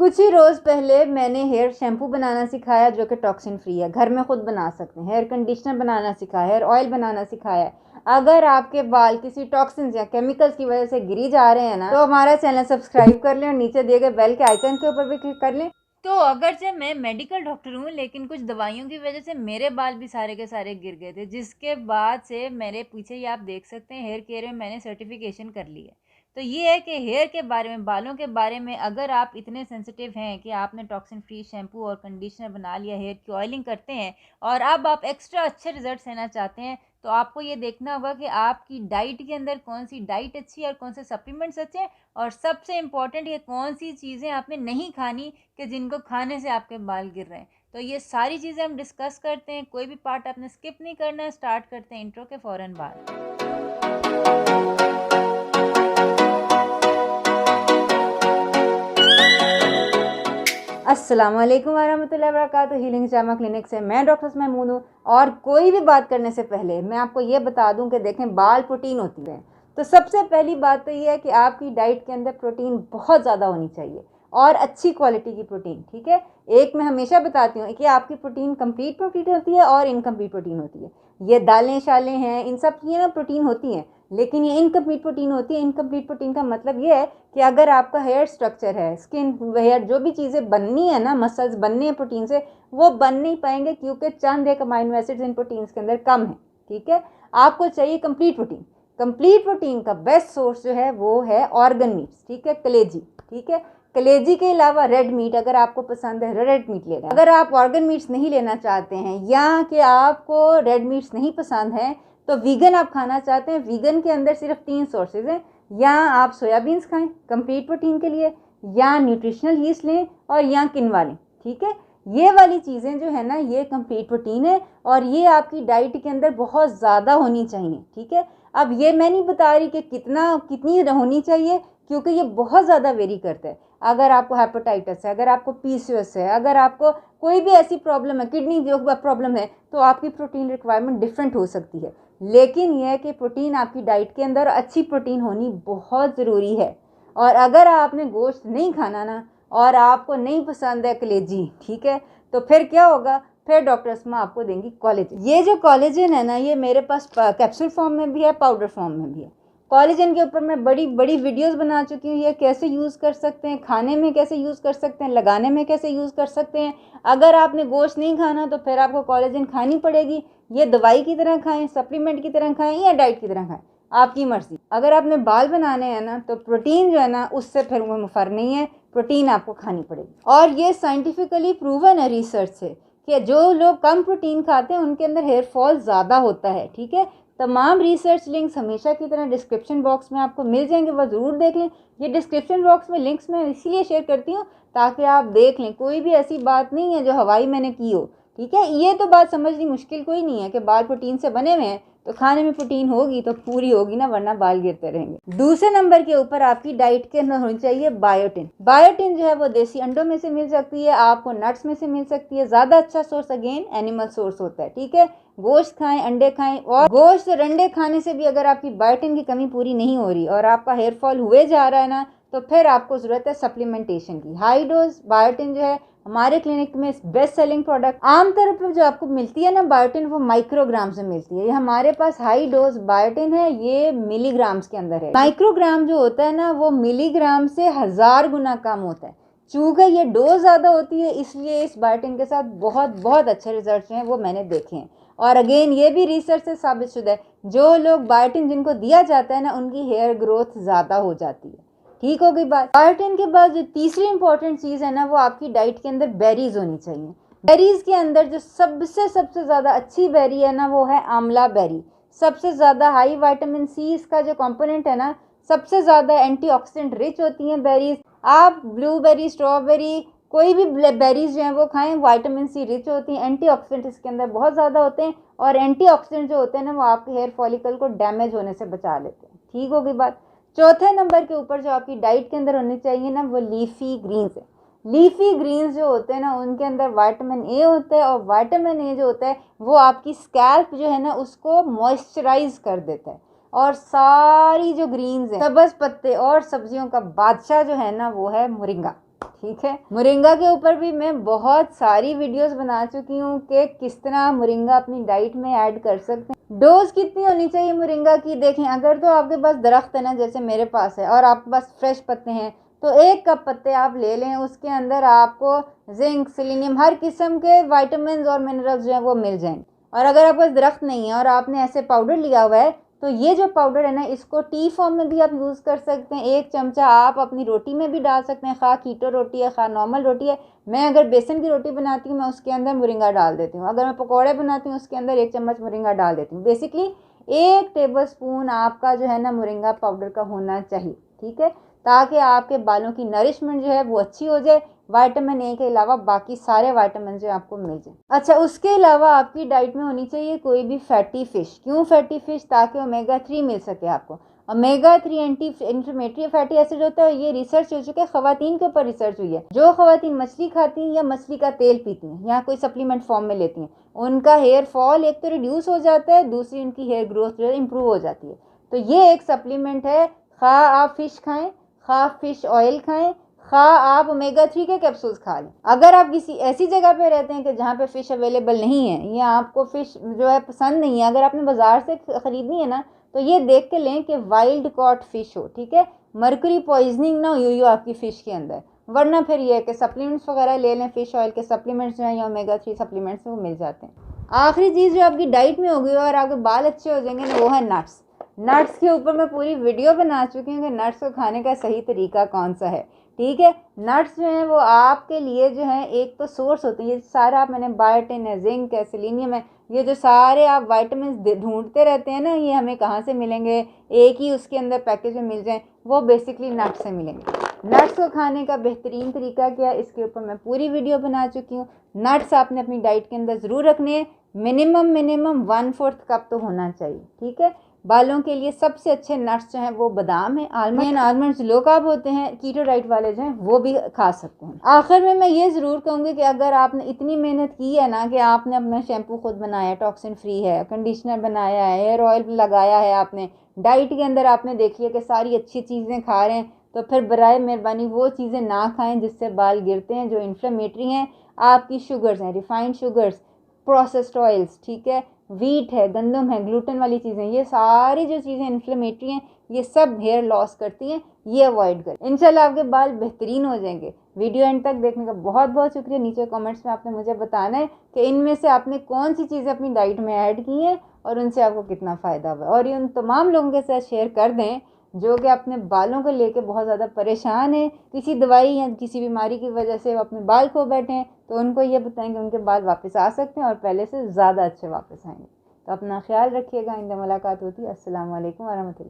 कुछ ही रोज़ पहले मैंने हेयर शैम्पू बनाना सिखाया जो कि टॉक्सिन फ्री है, घर में खुद बना सकते हैं। हेयर कंडीशनर बनाना सिखाया, हेयर ऑयल बनाना सिखाया है। अगर आपके बाल किसी टॉक्सिन्स या केमिकल्स की वजह से गिरी जा रहे हैं ना, तो हमारा चैनल सब्सक्राइब कर लें और नीचे दिए गए बेल के आइकन के ऊपर भी क्लिक कर लें। तो अगरचे मैं मेडिकल डॉक्टर हूँ, लेकिन कुछ दवाइयों की वजह से मेरे बाल भी सारे के सारे गिर गए थे, जिसके बाद से मेरे पीछे ही आप देख सकते हैं हेयर केयर में मैंने सर्टिफिकेशन कर ली है। तो ये है कि हेयर के बारे में, बालों के बारे में अगर आप इतने सेंसिटिव हैं कि आपने टॉक्सिन फ्री शैम्पू और कंडीशनर बना लिया, हेयर की ऑयलिंग करते हैं और अब आप एक्स्ट्रा अच्छे रिजल्ट लेना चाहते हैं, तो आपको ये देखना होगा कि आपकी डाइट के अंदर कौन सी डाइट अच्छी है और कौन से सप्लीमेंट्स अच्छे हैं, और सबसे इम्पॉर्टेंट ये कौन सी चीज़ें आपने नहीं खानी कि जिनको खाने से आपके बाल गिर रहे हैं। तो ये सारी चीज़ें हम डिस्कस करते हैं, कोई भी पार्ट आपने स्किप नहीं करना है। स्टार्ट करते हैं इंट्रो के फ़ौरन बाद। अस्सलाम वालेकुम वरहमतुल्लाहि वबरकातुहू। हीलिंग जामा क्लिनिक से मैं डॉक्टर महमूद हूँ। और कोई भी बात करने से पहले मैं आपको ये बता दूं कि देखें, बाल प्रोटीन होती है, तो सबसे पहली बात तो ये है कि आपकी डाइट के अंदर प्रोटीन बहुत ज़्यादा होनी चाहिए और अच्छी क्वालिटी की प्रोटीन। ठीक है, एक मैं हमेशा बताती हूँ कि आपकी प्रोटीन कंप्लीट प्रोटीन होती है और इनकम्प्लीट प्रोटीन होती है। ये दालें शालें हैं, इन सब चीज़ें ना प्रोटीन होती हैं, लेकिन ये इनकम्प्लीट प्रोटीन होती है। इनकम्प्लीट प्रोटीन का मतलब ये है कि अगर आपका हेयर स्ट्रक्चर है, स्किन, हेयर, जो भी चीज़ें बननी है ना, मसल्स बनने हैं प्रोटीन से, वो बन नहीं पाएंगे क्योंकि चंद एक अमाइनो एसिड्स इन प्रोटीन्स के अंदर कम है। ठीक है, आपको चाहिए कंप्लीट प्रोटीन। कंप्लीट प्रोटीन का बेस्ट सोर्स जो है वो है ऑर्गन मीट्स। ठीक है, कलेजी। ठीक है, कलेजी के अलावा रेड मीट, अगर आपको पसंद है रेड मीट लेना। अगर आप ऑर्गन मीट्स नहीं लेना चाहते हैं या कि आपको रेड मीट्स नहीं पसंद हैं, तो वीगन आप खाना चाहते हैं, वीगन के अंदर सिर्फ 3 सोर्सेज हैं। या आप सोयाबीन्स खाएं कंप्लीट प्रोटीन के लिए, या न्यूट्रिशनल यीस्ट लें, और या किनवा लें। ठीक है, ये वाली चीज़ें जो है ना, ये कंप्लीट प्रोटीन है और ये आपकी डाइट के अंदर बहुत ज़्यादा होनी चाहिए। ठीक है, अब ये मैं नहीं बता रही कि कितनी होनी चाहिए, क्योंकि ये बहुत ज़्यादा वेरी करता है। अगर आपको हेपेटाइटिस है, अगर आपको पीसीओएस है, अगर आपको कोई भी ऐसी प्रॉब्लम है, किडनी जो प्रॉब्लम है, तो आपकी प्रोटीन रिक्वायरमेंट डिफरेंट हो सकती है। लेकिन यह है कि प्रोटीन आपकी डाइट के अंदर अच्छी प्रोटीन होनी बहुत ज़रूरी है। और अगर आपने गोश्त नहीं खाना ना, और आपको नहीं पसंद है कलेजी, ठीक है, तो फिर क्या होगा, फिर डॉक्टर अस्मा आपको देंगी कोलेजन। ये जो कोलेजन है ना, ये मेरे पास कैप्सूल फॉर्म में भी है, पाउडर फॉर्म में भी है। कोलेजन के ऊपर मैं बड़ी बड़ी वीडियोस बना चुकी हूँ। ये कैसे यूज़ कर सकते हैं, खाने में कैसे यूज़ कर सकते हैं, लगाने में कैसे यूज़ कर सकते हैं। अगर आपने गोश्त नहीं खाना तो फिर आपको कोलेजन खानी पड़ेगी। ये दवाई की तरह खाएं, सप्लीमेंट की तरह खाएं, या डाइट की तरह खाएं, आपकी मर्जी। अगर आपने बाल बनाने हैं ना, तो प्रोटीन जो है ना, उससे फिर वो मुफर नहीं है, प्रोटीन आपको खानी पड़ेगी। और ये साइंटिफिकली प्रूवन है रिसर्च से कि जो लोग कम प्रोटीन खाते हैं उनके अंदर हेयर फॉल ज़्यादा होता है। ठीक है, तमाम रिसर्च लिंक्स हमेशा की तरह डिस्क्रिप्शन बॉक्स में आपको मिल जाएंगे, वह ज़रूर देख लें। ये डिस्क्रिप्शन बॉक्स में लिंक्स मैं इसीलिए शेयर करती हूँ ताकि आप देख लें, कोई भी ऐसी बात नहीं है जो हवाई मैंने की हो। ठीक है, ये तो बात समझनी मुश्किल कोई नहीं है कि बाल प्रोटीन से बने हुए हैं तो खाने में प्रोटीन होगी तो पूरी होगी ना, वरना बाल गिरते रहेंगे। दूसरे नंबर के ऊपर आपकी डाइट के अंदर होनी चाहिए बायोटिन। बायोटिन जो है वो देसी अंडों में से मिल सकती है, आपको नट्स में से मिल सकती है। ज़्यादा अच्छा सोर्स अगेन एनिमल सोर्स होता है। ठीक है, गोश्त खाएं, अंडे खाएं, और गोश्त और अंडे खाने से भी अगर आपकी बायोटिन की कमी पूरी नहीं हो रही और आपका हेयर फॉल हुए जा रहा है ना, तो फिर आपको ज़रूरत है सप्लीमेंटेशन की। हाई डोज बायोटिन जो है हमारे क्लिनिक में बेस्ट सेलिंग प्रोडक्ट। आमतौर पर जो आपको मिलती है ना बायोटिन, वो माइक्रोग्राम से मिलती है। ये हमारे पास हाई डोज बायोटिन है, ये मिलीग्राम्स के अंदर है। माइक्रोग्राम जो होता है ना, वो मिलीग्राम से 1000 गुना कम होता है। चूँकि ये डोज ज़्यादा होती है, इसलिए इस बायोटिन के साथ बहुत बहुत अच्छे रिजल्ट हैं, वो मैंने देखे हैं। और अगेन ये भी रिसर्च से साबित शुदा है, जो लोग बायोटिन जिनको दिया जाता है ना, उनकी हेयर ग्रोथ ज़्यादा हो जाती है। ठीक हो गई बात। बायोटिन के बाद जो तीसरी इंपॉर्टेंट चीज़ है ना, वो आपकी डाइट के अंदर बेरीज होनी चाहिए। बेरीज के अंदर जो सबसे ज़्यादा अच्छी बेरी है ना, वो है आंवला बेरी। सबसे ज़्यादा हाई विटामिन सी इसका जो कंपोनेंट है ना, सबसे ज़्यादा एंटीऑक्सीडेंट रिच होती हैं बेरीज। आप ब्लूबेरी, स्ट्रॉबेरी, कोई भी बेरीज जो हैं वो खाएं, विटामिन सी रिच होती हैं, एंटीऑक्सीडेंट इसके अंदर बहुत ज़्यादा होते हैं। और एंटीऑक्सीडेंट जो होते हैं ना, वो आपके हेयर फॉलिकल को डैमेज होने से बचा लेते हैं। ठीक हो गई बात। चौथे नंबर के ऊपर जो आपकी डाइट के अंदर होनी चाहिए ना, वो लीफी ग्रीन्स है। लीफी ग्रीन्स जो होते हैं ना, उनके अंदर विटामिन ए होता है, और विटामिन ए जो होता है वो आपकी स्कैल्प जो है ना, उसको मॉइस्चराइज कर देता है। और सारी जो ग्रीन्स हैं, सब्ज़ पत्ते और सब्जियों का बादशाह जो है ना, वो है मोरिंगा। ठीक है। मोरिंगा के ऊपर भी मैं बहुत सारी वीडियोस बना चुकी हूँ कि किस तरह मोरिंगा अपनी डाइट में ऐड कर सकते हैं। डोज कितनी होनी चाहिए मोरिंगा की, देखें अगर तो आपके पास दरख्त है ना, जैसे मेरे पास है, और आपके पास फ्रेश पत्ते हैं, तो 1 कप पत्ते आप ले लें, उसके अंदर आपको जिंक, सेलेनियम, हर किस्म के विटामिन और मिनरल्स जो हैं वो मिल जाएंगे। और अगर आपके पास दरख्त नहीं है और आपने ऐसे पाउडर लिया हुआ है, तो ये जो पाउडर है ना, इसको टी फॉर्म में भी आप यूज़ कर सकते हैं। 1 चमचा आप अपनी रोटी में भी डाल सकते हैं, खा कीटो रोटी है खा नॉर्मल रोटी है। मैं अगर बेसन की रोटी बनाती हूँ, मैं उसके अंदर मोरिंगा डाल देती हूँ। अगर मैं पकौड़े बनाती हूँ, उसके अंदर 1 चम्मच मोरिंगा डाल देती हूँ। बेसिकली 1 टेबल स्पून आपका जो है ना मोरिंगा पाउडर का होना चाहिए, ठीक है, ताकि आपके बालों की नरिशमेंट जो है वो अच्छी हो जाए। विटामिन ए के अलावा बाकी सारे विटामिन जो आपको मिल जाए। अच्छा, उसके अलावा आपकी डाइट में होनी चाहिए कोई भी फैटी फिश। क्यों फैटी फिश? ताकि ओमेगा 3 मिल सके आपको। Omega 3 anti inflammatory fatty acid होता है। ये रिसर्च हो चुके, खवातीन के ऊपर रिसर्च हुई है। जो खवातीन मछली खाती हैं या मछली का तेल पीती हैं या कोई सप्लीमेंट फॉर्म में लेती हैं, उनका हेयर फॉल एक तो रिड्यूस हो जाता है, दूसरी उनकी हेयर ग्रोथ जो है इम्प्रूव हो जाती है। तो ये एक सप्लीमेंट है। खा आप फिश खाएं, खा फिश ऑयल खाएं, खा आप ओमेगा 3 के कैप्सूल्स खा लें। अगर आप किसी ऐसी जगह पे रहते हैं कि जहाँ पे फ़िश अवेलेबल नहीं है या आपको फ़िश जो है पसंद नहीं है, अगर आपने बाज़ार से ख़रीदनी है ना, तो ये देख के लें कि वाइल्ड कॉट फ़िश हो, ठीक है, मर्करी पॉइजनिंग ना हुई हो आपकी फ़िश के अंदर। वरना फिर ये है कि सप्लीमेंट्स वगैरह ले लें, फ़िश ऑयल के सप्लीमेंट्स जो हैं या ओमेगा 3 सप्लीमेंट्स वो मिल जाते हैं। आखिरी चीज़ जो आपकी डाइट में होगी और आपके बाल अच्छे हो जाएंगे ना, वो है नट्स। नट्स के ऊपर मैं पूरी वीडियो बना चुकी हूँ कि नट्स को खाने का सही तरीका कौन सा है, ठीक है। नट्स जो हैं वो आपके लिए जो है एक तो सोर्स होते हैं, ये सारा मैंने बायोटिन है, जिंक है, सेलेनियम है, ये जो सारे आप वाइटामिन ढूंढते रहते हैं ना, ये हमें कहाँ से मिलेंगे, एक ही उसके अंदर पैकेज में मिल जाए, वो बेसिकली नट्स से मिलेंगे। नट्स को खाने का बेहतरीन तरीका क्या है, इसके ऊपर मैं पूरी वीडियो बना चुकी हूँ। नट्स आपने अपनी डाइट के अंदर ज़रूर रखने हैं। मिनिमम 1/4 कप तो होना चाहिए, ठीक है। बालों के लिए सबसे अच्छे नट्स जो हैं वो बादाम है, आलमंड। आलमंड्स लो कार्ब होते हैं, कीटो डाइट वाले जो हैं वो भी खा सकते हैं। आखिर में मैं ये ज़रूर कहूँगी कि अगर आपने इतनी मेहनत की है ना, कि आपने अपना शैम्पू खुद बनाया, टॉक्सिन फ्री है, कंडीशनर बनाया है, हेयर ऑयल लगाया है, आपने डाइट के अंदर आपने देख लिया कि सारी अच्छी चीज़ें खा रहे हैं, तो फिर बराए मेहरबानी वो चीज़ें ना खाएं जिससे बाल गिरते हैं, जो इन्फ्लेमेटरी हैं। आपकी शुगर्स हैं, रिफाइंड शुगर्स, प्रोसेस्ड ऑयल्स, ठीक है, वीट है, गंदम है, ग्लूटेन वाली चीज़ें, ये सारी जो चीज़ें इन्फ्लेमेटरी हैं, ये सब हेयर लॉस करती हैं, ये अवॉइड करें। इंशाल्लाह आपके बाल बेहतरीन हो जाएंगे। वीडियो एंड तक देखने का बहुत बहुत शुक्रिया। नीचे कमेंट्स में आपने मुझे बताना है कि इनमें से आपने कौन सी चीज़ें अपनी डाइट में ऐड की हैं और उनसे आपको कितना फ़ायदा हुआ, और ये उन तमाम लोगों के साथ शेयर कर दें जो कि अपने बालों को लेके बहुत ज़्यादा परेशान हैं, किसी दवाई या किसी बीमारी की वजह से वो अपने बाल खो बैठे हैं, तो उनको ये बताएंगे उनके बाल वापस आ सकते हैं और पहले से ज़्यादा अच्छे वापस आएंगे। तो अपना ख्याल रखिएगा। इंदा मुलाकात होती है। अस्सलाम वालेकुम वरहमतुल्लाह।